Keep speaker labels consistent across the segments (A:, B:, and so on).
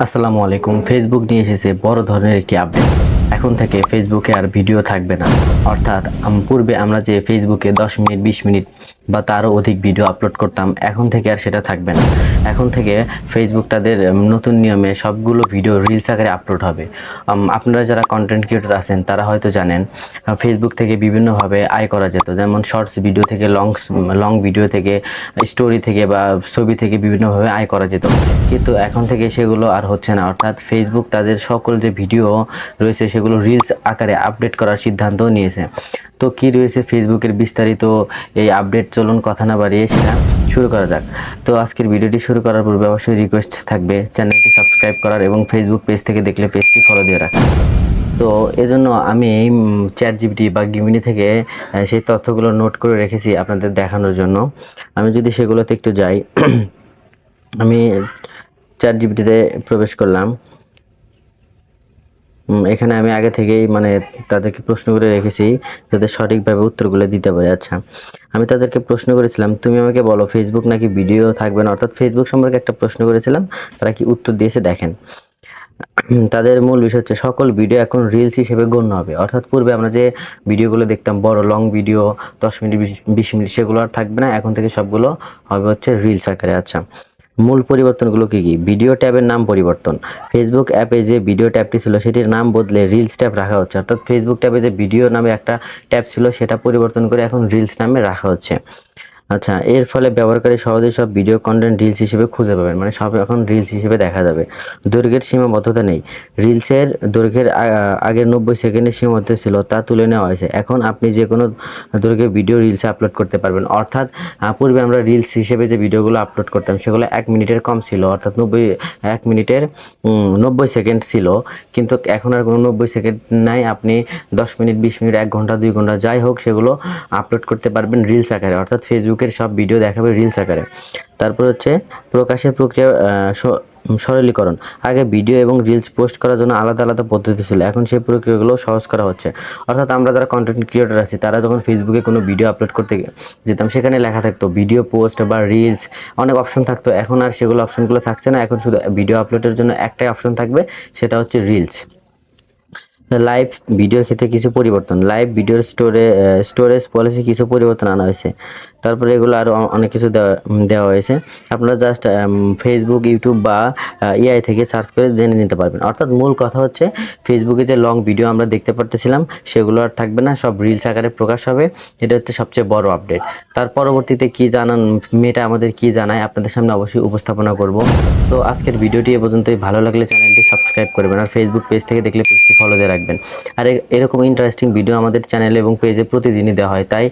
A: আসসালামু আলাইকুম। ফেসবুক নিয়ে এসেছে বড় ধরনের একটি আপডেট। এখন থেকে ফেসবুকে আর ভিডিও থাকবে না। অর্থাৎ পূর্বে আমরা যে ফেসবুকে 10 মিনিট 20 মিনিট বা তারও অধিক ভিডিও আপলোড করতাম, এখন থেকে আর সেটা থাকবে না। এখন থেকে ফেসবুক তাদের নতুন নিয়মে সবগুলো ভিডিও রিলস আকারে আপলোড হবে। আপনারা যারা কন্টেন্ট ক্রিয়েটর আছেন তারা হয়তো জানেন ফেসবুক থেকে বিভিন্নভাবে আয় করা যেত। যেমন শর্টস ভিডিও থেকে লং ভিডিও থেকে, স্টোরি থেকে বা ছবি থেকে বিভিন্নভাবে আয় করা যেত। কিন্তু এখন থেকে সেগুলো আর হচ্ছে না। অর্থাৎ ফেসবুক তাদের সকল যে ভিডিও রয়েছে সেগুলো রিলস আকারে আপডেট করার সিদ্ধান্ত নিয়েছে। তো কি রয়েছে ফেসবুকের বিস্তারিত এই আপডেট, চলুন কথা না বাড়িয়ে সেটা শুরু করা যাক। তো আজকের ভিডিওটি শুরু করার পূর্বে অবশ্যই রিকোয়েস্ট থাকবে চ্যানেলটি সাবস্ক্রাইব করার এবং ফেসবুক পেজ থেকে দেখলে পেজটি ফলো দিয়ে রাখা। তো এজন্য আমি চ্যাট জিপিটি বা গিমিনি থেকে সেই তথ্যগুলো নোট করে রেখেছি আপনাদের দেখানোর জন্য। আমি যদি সেগুলোতে একটু যাই, আমি চ্যাট জিপিটিতে প্রবেশ করলাম। এখানে আমি আগে থেকেই তাদেরকে প্রশ্ন করে রেখেছি যাতে সঠিকভাবে উত্তরগুলো দিতে পারে। আচ্ছা, আমি তাদেরকে প্রশ্ন করেছিলাম, তুমি আমাকে বলো ফেসবুক নাকি ভিডিও থাকবে না, অর্থাৎ ফেসবুক সম্পর্কে একটা প্রশ্ন করেছিলাম। তারা কি উত্তর দিয়েছে দেখেন। তাদের মূল বিষয় হচ্ছে সকল ভিডিও এখন রিলস হিসেবে গণ্য হবে। অর্থাৎ পূর্বে আমরা যে ভিডিওগুলো দেখতাম বড় লং ভিডিও 10 মিনিট 20 মিনিট, সেগুলো আর থাকবে না। এখন থেকে সবগুলো হবে হচ্ছে রিলস আকারে। আচ্ছা, মূল পরিবর্তনগুলো কি কি? ভিডিও ট্যাবের নাম পরিবর্তন। ফেসবুক অ্যাপে যে ভিডিও ট্যাবটি ছিল সেটির নাম বদলে রিলস ট্যাব রাখা হচ্ছে। অর্থাৎ ফেসবুক ট্যাবে যে ভিডিও নামে একটা ট্যাব ছিল সেটা পরিবর্তন করে এখন রিলস নামে রাখা হচ্ছে। আচ্ছা, এর ফলে ব্যবহারকারী সহজেই সব ভিডিও কন্টেন্ট রিলস হিসেবে খুঁজে পাবেন, সব এখন রিলস হিসেবে দেখা যাবে। দৈর্ঘ্যের সীমাবদ্ধতা নেই। রিলসের দৈর্ঘ্যের আগের 90 সেকেন্ডের সীমাবদ্ধ ছিল, তা তুলে নেওয়া হয়েছে। এখন আপনি যে কোনো দৈর্ঘ্যের ভিডিও রিলসে আপলোড করতে পারবেন। অর্থাৎ পূর্বে আমরা রিলস হিসেবে যে ভিডিওগুলো আপলোড করতাম সেগুলো 1 মিনিটের কম ছিল, অর্থাৎ 1 মিনিটের 90 সেকেন্ড ছিল। কিন্তু এখন আর কোনো 90 সেকেন্ড নাই। আপনি 10 মিনিট 20 মিনিট 1 ঘন্টা 2 ঘন্টা যাই হোক সেগুলো আপলোড করতে পারবেন রিলস আকারে। অর্থাৎ ফেসবুকের সব ভিডিও দেখাবে রিলস আকারে। তারপর হচ্ছে প্রকাশের প্রক্রিয়া সরলীকরণ। আগে ভিডিও এবং রিলস পোস্ট করার জন্য আলাদা আলাদা পদ্ধতি ছিল, এখন সেই প্রক্রিয়াগুলো সহজ করা হচ্ছে। অর্থাৎ আমরা যারা কন্টেন্ট ক্রিয়েটর আছি তারা যখন ফেসবুকে কোনো ভিডিও আপলোড করতে যেতাম, সেখানে লেখা থাকতো ভিডিও পোস্ট বা রিলস, অনেক অপশন থাকতো। এখন আর সেগুলো অপশনগুলো থাকছে না। এখন শুধু ভিডিও আপলোডের জন্য একটাই অপশন থাকবে, সেটা হচ্ছে রিলস। লাইভ ভিডিওর ক্ষেত্রে কিছু পরিবর্তন। লাইভ ভিডিওর স্টোরেজ পলিসি কিছু পরিবর্তন আনা হয়েছে। তারপরে এগুলো আরও অনেক কিছু দেওয়া হয়েছে। আপনারা জাস্ট ফেসবুক, ইউটিউব বা এআই থেকে সার্চ করে জেনে নিতে পারবেন। অর্থাৎ মূল কথা হচ্ছে ফেসবুকে যে লং ভিডিও আমরা দেখতে পারতেছিলাম সেগুলো আর থাকবে না, সব রিলস আকারে প্রকাশ হবে। এটা হচ্ছে সবচেয়ে বড় আপডেট। তার পরবর্তীতে কি জানান, মেটা আমাদের কি জানায় আপনাদের সামনে অবশ্যই উপস্থাপনা করব। তো আজকের ভিডিওটি এ পর্যন্তই। ভালো লাগলে চ্যানেলটি সাবস্ক্রাইব করবেন, আর ফেসবুক পেজ থেকে দেখলে পেজটি ফলো দিয়ে রাখবেন। আর এরকম ইন্টারেস্টিং ভিডিও আমাদের চ্যানেলে এবং পেজে প্রতিদিনই দেওয়া হয়, তাই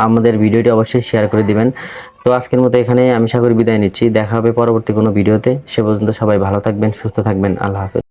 A: আমাদের ভিডিওটি অবশ্যই শেয়ার করে দিবেন। তো আজকের মতো এখানে আমি সাগর বিদায় নিচ্ছি। দেখা হবে পরবর্তী কোনো ভিডিওতে। সে পর্যন্ত সবাই ভালো থাকবেন, সুস্থ থাকবেন। আল্লাহ হাফেজ।